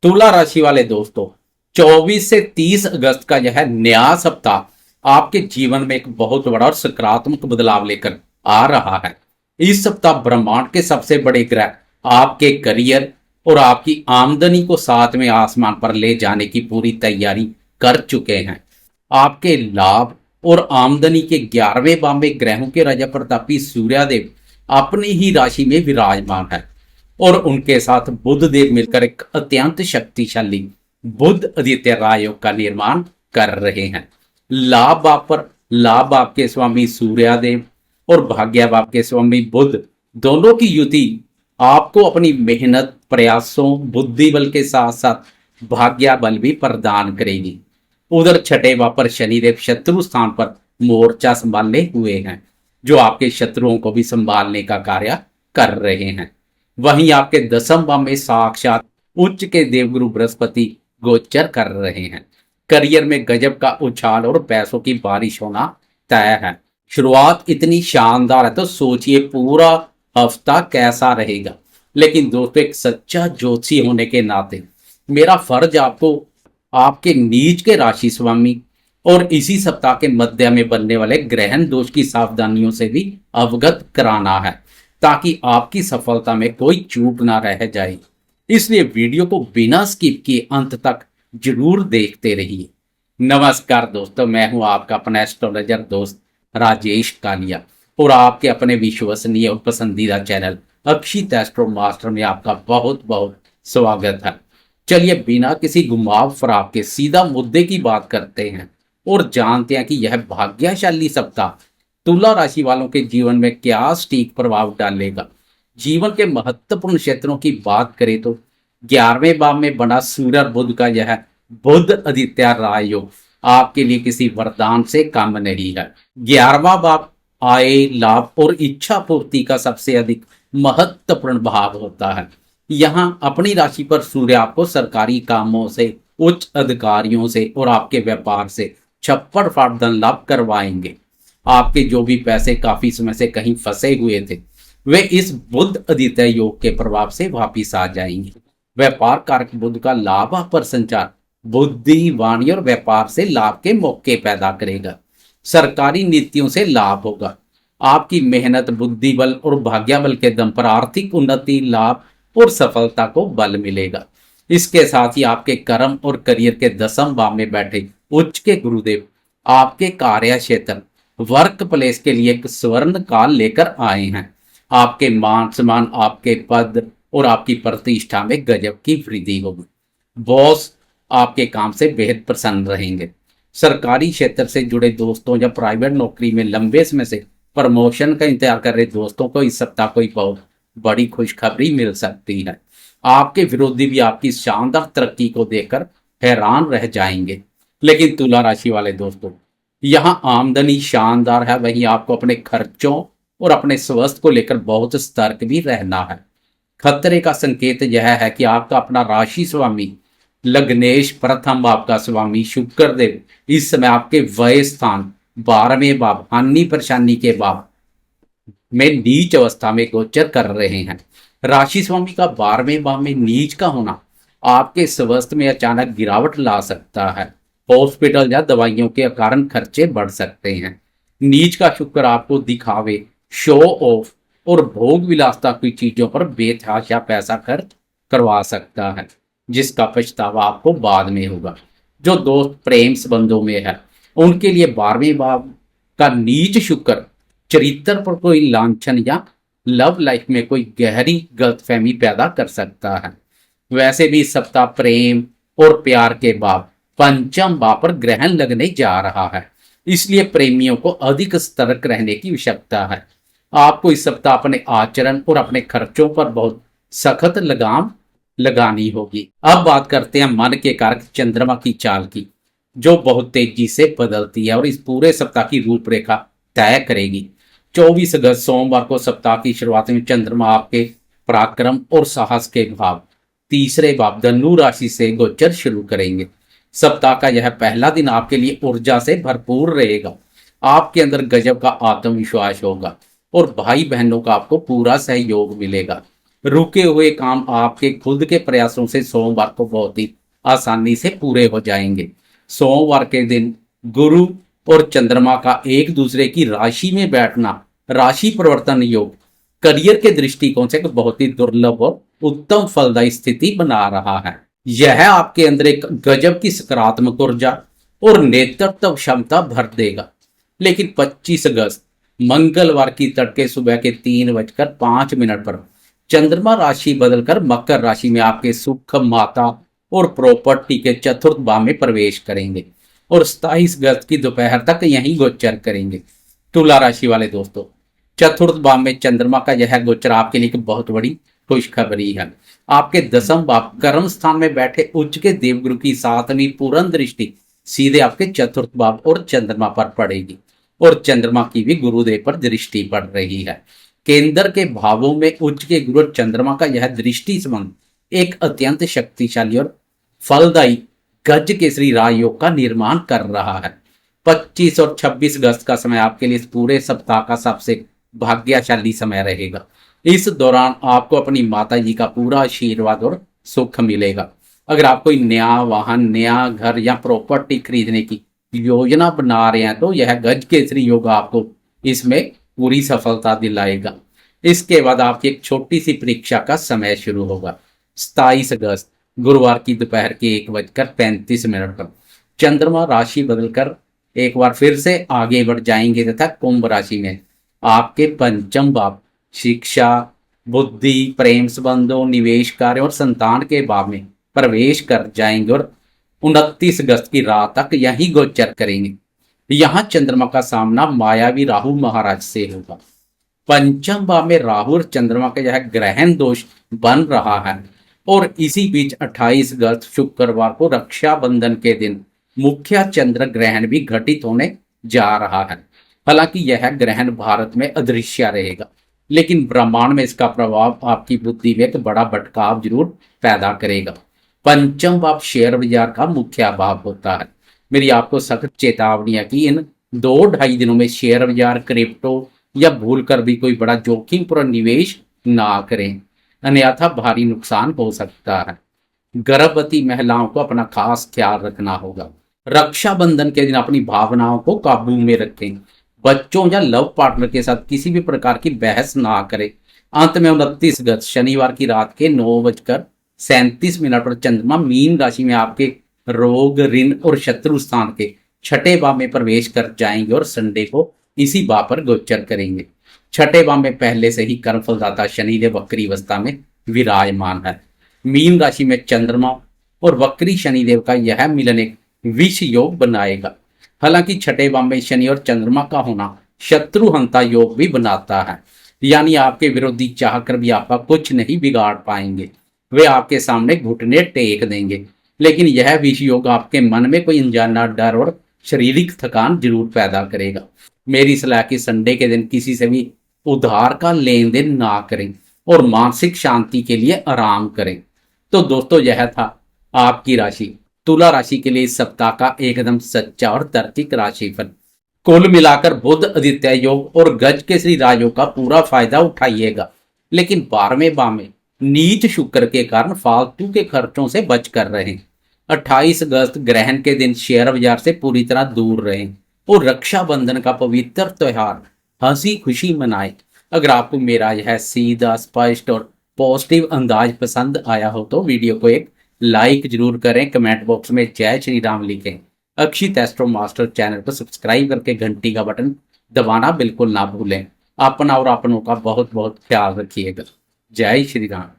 तुला राशि वाले दोस्तों, 24 से 30 अगस्त का यह नया सप्ताह आपके जीवन में एक बहुत बड़ा और सकारात्मक बदलाव लेकर आ रहा है। इस सप्ताह ब्रह्मांड के सबसे बड़े ग्रह आपके करियर और आपकी आमदनी को सातवें आसमान पर ले जाने की पूरी तैयारी कर चुके हैं। आपके लाभ और आमदनी के 11वें भाव में ग्रहों के राजा प्रतापी सूर्यदेव अपनी ही राशि में विराजमान है और उनके साथ बुध देव मिलकर एक अत्यंत शक्तिशाली बुध आदित्य राजयोग का निर्माण कर रहे हैं। लाभ भाव पर लाभ आपके स्वामी सूर्यदेव और भाग्य भाव के स्वामी बुध दोनों की युति आपको अपनी मेहनत, प्रयासों, बुद्धि बल के साथ साथ भाग्य बल भी प्रदान करेगी। उधर छठे भाव पर शनिदेव शत्रु स्थान पर मोर्चा संभालने हुए हैं, जो आपके शत्रुओं को भी संभालने का कार्य कर रहे हैं। वहीं आपके दसम भाव में साक्षात उच्च के देवगुरु बृहस्पति गोचर कर रहे हैं। करियर में गजब का उछाल और पैसों की बारिश होना तय है। शुरुआत इतनी शानदार है तो सोचिए पूरा हफ्ता कैसा रहेगा। लेकिन दोस्तों, एक सच्चा ज्योतिषी होने के नाते मेरा फर्ज आपको आपके नीच के राशि स्वामी और इसी सप्ताह के मध्य में बनने वाले ग्रहण दोष की सावधानियों से भी अवगत कराना है, ताकि आपकी सफलता में कोई चूक ना रह जाए। इसलिए वीडियो को बिना स्किप किए अंत तक जरूर देखते रहिए। नमस्कार दोस्तों, मैं हूं आपका अपना एस्ट्रोलॉजर दोस्त राजेश कालिया और आपके अपने विश्वसनीय और पसंदीदा चैनल अक्षित एस्ट्रो मास्टर में आपका बहुत बहुत स्वागत है। चलिए बिना किसी घुमाव फराव के सीधा मुद्दे की बात करते हैं और जानते हैं कि यह भाग्यशाली सप्ताह तुला राशि वालों के जीवन में क्या सटीक प्रभाव डालेगा। जीवन के महत्वपूर्ण क्षेत्रों की बात करें तो 11वें भाव में बना सूर्य और बुध का यह बुध आदित्य राजयोग आपके लिए किसी वरदान से कम नहीं है। 11वां भाव आय, लाभ और इच्छा पूर्ति का सबसे अधिक महत्वपूर्ण भाव होता है। यहाँ अपनी राशि पर सूर्य आपको सरकारी कामों से, उच्च अधिकारियों से और आपके व्यापार से छप्पड़ फाड़ धन लाभ करवाएंगे। आपके जो भी पैसे काफी समय से कहीं फंसे हुए थे, वे इस बुध आदित्य योग के प्रभाव से वापिस आ जाएंगे। व्यापार कारक बुध का लाभ पर संचार बुद्धि, वाणी और व्यापार से लाभ के मौके पैदा करेगा। सरकारी नीतियों से लाभ होगा। आपकी मेहनत, बुद्धि बल और भाग्य बल के दम पर आर्थिक उन्नति, लाभ और सफलता को बल मिलेगा। इसके साथ ही आपके कर्म और करियर के दसम भाव में बैठे उच्च के गुरुदेव आपके कार्य क्षेत्र, वर्क प्लेस के लिए एक स्वर्ण काल लेकर आए हैं। आपके मान सम्मान, आपके पद और आपकी प्रतिष्ठा में गजब की वृद्धि होगी। बॉस आपके काम से बेहद प्रसन्न रहेंगे। सरकारी क्षेत्र से जुड़े दोस्तों या प्राइवेट नौकरी में लंबे समय से प्रमोशन का इंतजार कर रहे दोस्तों को इस सप्ताह कोई बहुत बड़ी खुशखबरी मिल सकती है। आपके विरोधी भी आपकी शानदार तरक्की को देखकर हैरान रह जाएंगे। लेकिन तुला राशि वाले दोस्तों, यहाँ आमदनी शानदार है, वहीं आपको अपने खर्चों और अपने स्वास्थ्य को लेकर बहुत सतर्क भी रहना है। खतरे का संकेत यह है कि आपका अपना राशि स्वामी लग्नेश, प्रथम आपका स्वामी शुक्रदेव इस समय आपके व्यय स्थान 12वें भाव, हानि परेशानी के भाव में नीच अवस्था में गोचर कर रहे हैं। राशि स्वामी का 12वें भाव में नीच का होना आपके स्वास्थ्य में अचानक गिरावट ला सकता है। हॉस्पिटल या दवाइयों के कारण खर्चे बढ़ सकते हैं। नीच का शुक्र आपको दिखावे, शो ऑफ और भोग विलासता की चीजों पर बेतहाशा पैसा खर्च करवा सकता है, जिसका पछतावा आपको बाद में होगा। जो दोस्त प्रेम संबंधों में है, उनके लिए 12वें भाव का नीच शुक्र चरित्र पर कोई लांछन या लव लाइफ में कोई गहरी गलतफहमी पैदा कर सकता है। वैसे भी इस सप्ताह प्रेम और प्यार के भाव पंचम भाव पर ग्रहण लगने जा रहा है, इसलिए प्रेमियों को अधिक सतर्क रहने की आवश्यकता है। आपको इस सप्ताह अपने आचरण और अपने खर्चों पर बहुत सख्त लगाम लगानी होगी। अब बात करते हैं मन के कारक चंद्रमा की चाल की, जो बहुत तेजी से बदलती है और इस पूरे सप्ताह की रूपरेखा तय करेगी। 24 अगस्त सोमवार को सप्ताह की शुरुआत में चंद्रमा आपके पराक्रम और साहस के भाव तीसरे भाव धनु राशि से गोचर शुरू करेंगे। सप्ताह का यह पहला दिन आपके लिए ऊर्जा से भरपूर रहेगा। आपके अंदर गजब का आत्मविश्वास होगा और भाई बहनों का आपको पूरा सहयोग मिलेगा। रुके हुए काम आपके खुद के प्रयासों से सोमवार को बहुत ही आसानी से पूरे हो जाएंगे। सोमवार के दिन गुरु और चंद्रमा का एक दूसरे की राशि में बैठना राशि परिवर्तन योग करियर के दृष्टिकोण से एक बहुत ही दुर्लभ और उत्तम फलदायी स्थिति बना रहा है। यह आपके अंदर एक गजब की सकारात्मक ऊर्जा और नेतृत्व क्षमता भर देगा। लेकिन 25 अगस्त मंगलवार की तड़के सुबह के 3:05 पर चंद्रमा राशि बदलकर मकर राशि में आपके सुख, माता और प्रॉपर्टी के चतुर्थ भाव में प्रवेश करेंगे और 27 अगस्त की दोपहर तक यहीं गोचर करेंगे। तुला राशि वाले दोस्तों, चतुर्थ भाव में चंद्रमा का यह गोचर आपके लिए एक बहुत बड़ी खुशखबरी है। आपके दसम भाव कर्म स्थान में बैठे उच्च के देवगुरु की 7वीं पूर्ण दृष्टि सीधे आपके चतुर्थ भाव और चंद्रमा पर पड़ेगी और चंद्रमा की भी गुरुदेव पर दृष्टि पड़ रही है। केंद्र के भावों में उच्च के गुरु और चंद्रमा का यह दृष्टि संबंध एक अत्यंत शक्तिशाली और फलदायी गज केसरी राजयोग का निर्माण कर रहा है। 25 और 26 अगस्त का समय आपके लिए इस पूरे सप्ताह का सबसे भाग्यशाली समय रहेगा। इस दौरान आपको अपनी माता जी का पूरा आशीर्वाद और सुख मिलेगा। अगर आप कोई नया वाहन, नया घर या प्रॉपर्टी खरीदने की योजना बना रहे हैं तो यह गज केसरी योग आपको इसमें पूरी सफलता दिलाएगा। इसके बाद आपकी एक छोटी सी परीक्षा का समय शुरू होगा। 27 अगस्त गुरुवार की दोपहर के 1:35 पर चंद्रमा राशि बदलकर एक बार फिर से आगे बढ़ जाएंगे तथा कुंभ राशि में आपके पंचम भाव शिक्षा, बुद्धि, प्रेम संबंधों, निवेश कार्य और संतान के भाव में प्रवेश कर जाएंगे और 29 अगस्त की रात तक यहीं गोचर करेंगे। यहां चंद्रमा का सामना मायावी राहु महाराज से होगा। पंचम भाव में राहु और चंद्रमा का यह ग्रहण दोष बन रहा है और इसी बीच 28 अगस्त शुक्रवार को रक्षाबंधन के दिन मुख्य चंद्र ग्रहण भी घटित होने जा रहा है। हालांकि यह ग्रहण भारत में अदृश्य रहेगा, लेकिन ब्रह्मांड में इसका प्रभाव आपकी बुद्धि में एक बड़ा भटकाव जरूर पैदा करेगा। पंचम भाव शेयर बाजार का मुख्य भाव होता है। मेरी आपको सख्त चेतावनी है कि इन 2-2.5 दिनों में शेयर बाजार, क्रिप्टो या भूल कर भी कोई बड़ा जोखिम पर निवेश ना करें, अन्यथा भारी नुकसान हो सकता है। गर्भवती महिलाओं को अपना खास ख्याल रखना होगा। रक्षाबंधन के दिन अपनी भावनाओं को काबू में रखें। बच्चों या लव पार्टनर के साथ किसी भी प्रकार की बहस ना करें। अंत में 29 अगस्त शनिवार की रात के 9:37 पर चंद्रमा मीन राशि में आपके रोग, ऋण और शत्रु स्थान के छठे भाव में प्रवेश कर जाएंगे और संडे को इसी भाव पर गोचर करेंगे। छठे भाव में पहले से ही कर्म फलदाता शनिदेव वक्री अवस्था में विराजमान है। मीन राशि में चंद्रमा और वक्री शनिदेव का यह मिलन एक विष योग बनाएगा। हालांकि छठे भाव में शनि और चंद्रमा का होना शत्रुहंता योग भी बनाता है, यानी आपके विरोधी चाहकर भी आपका कुछ नहीं बिगाड़ पाएंगे। वे आपके सामने घुटने टेक देंगे, लेकिन यह विष योग आपके मन में कोई अनजाना डर और शारीरिक थकान जरूर पैदा करेगा। मेरी सलाह कि संडे के दिन किसी से भी उधार का लेन देन ना करें और मानसिक शांति के लिए आराम करें। तो दोस्तों, यह था आपकी राशि तुला राशि के लिए इस सप्ताह का एकदम सच्चा और तार्किक राशिफल। कुल मिलाकर बुध आदित्य योग और गज केसरी राजयोग का पूरा फायदा उठाइएगा, लेकिन 12वें भाव में नीच शुक्र के कारण फालतू के खर्चों से बच कर रहें। 28 अगस्त ग्रहण के दिन शेयर बाजार से पूरी तरह दूर रहें और रक्षाबंधन का पवित्र त्योहार हंसी खुशी मनाएं। अगर आपको मेरा यह सीधा, स्पष्ट और पॉजिटिव अंदाज पसंद आया हो तो वीडियो को एक लाइक जरूर करें, कमेंट बॉक्स में जय श्री राम लिखें। अक्षित एस्ट्रो मास्टर चैनल को सब्सक्राइब करके घंटी का बटन दबाना बिल्कुल ना भूलें। अपना और अपनों का बहुत बहुत ख्याल रखिएगा। जय श्री राम।